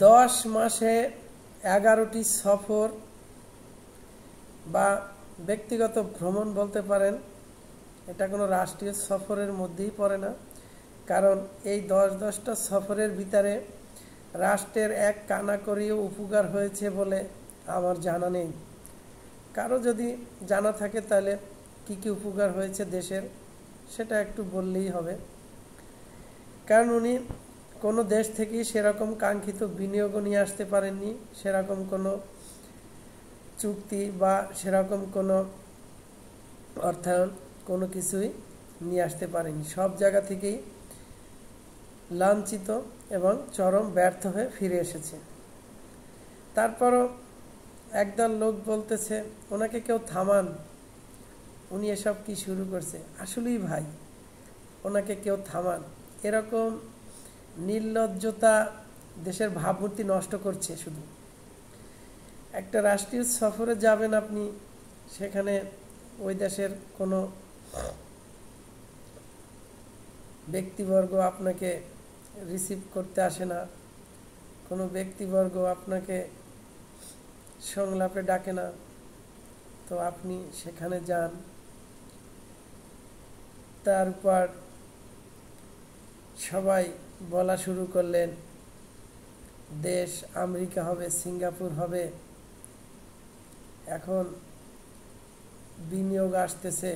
10 মাসে 11টি সফর বা ব্যক্তিগত ভ্রমণ বলতে পারেন, এটা কোনো রাষ্ট্রীয় সফরের মধ্যেই পড়ে না। কারণ এই 10টা সফরের ভিতরে রাষ্ট্রের এক কানাকড়িও উপকার হয়েছে বলে আমার জানা নেই। কারো যদি জানা থাকে তাহলে কি কি উপকার হয়েছে দেশের, সেটা একটু বললেই হবে। কারণ উনি কোনো দেশ থেকেই সেরকম কাঙ্ক্ষিত বিনিয়োগও নিয়ে আসতে পারেননি, সেরকম কোনো চুক্তি বা সেরকম কোনো অর্থায়ন কোনো কিছুই নিয়ে আসতে পারেনি। সব জায়গা থেকেই লাঞ্ছিত এবং চরম ব্যর্থ হয়ে ফিরে এসেছে। তারপরও একদল লোক বলতেছে ওনাকে কেউ থামান, উনি এসব কি শুরু করছে। আসলেই ভাই, ওনাকে কেউ থামান। এরকম নির্লজ্জতা দেশের ভাবমূর্তি নষ্ট করছে। শুধু একটা রাষ্ট্রীয় সফরে যাবেন আপনি, সেখানে ওই দেশের কোনো ব্যক্তিবর্গ আপনাকে রিসিভ করতে আসে না, কোনো ব্যক্তিবর্গ আপনাকে সংলাপে ডাকে না, তো আপনি সেখানে যান। তারপর সবাই বলা শুরু করলেন দেশ আমেরিকা হবে, সিঙ্গাপুর হবে, এখন বিনিয়োগ আসতেছে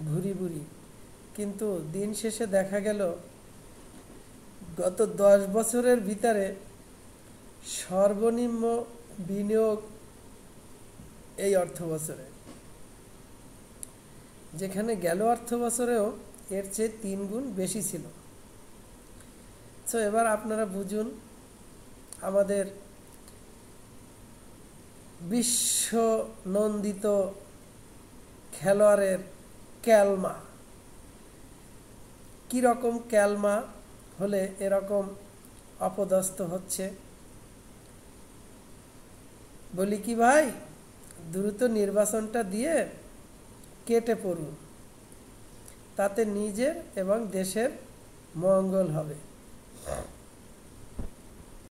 ভুরি ভুরি। কিন্তু দিন শেষে দেখা গেল গত 10 বছরের ভিতরে সর্বনিম্ন বিনিয়োগ এই অর্থ বছরে, যেখানে গেল অর্থ বছরেও এর চেয়ে 3 গুণ বেশি ছিল। তো এবার আপনারা বুঝুন আমাদের বিশ্ব নন্দিত খেলোয়াড়ের ক্যালমা কীরকম ক্যালমা হলে এরকম অপদস্থ হচ্ছে। বলি কি ভাই, দ্রুত নির্বাচনটা দিয়ে কেটে পড়ুন, তাতে নিজের এবং দেশের মঙ্গল হবে।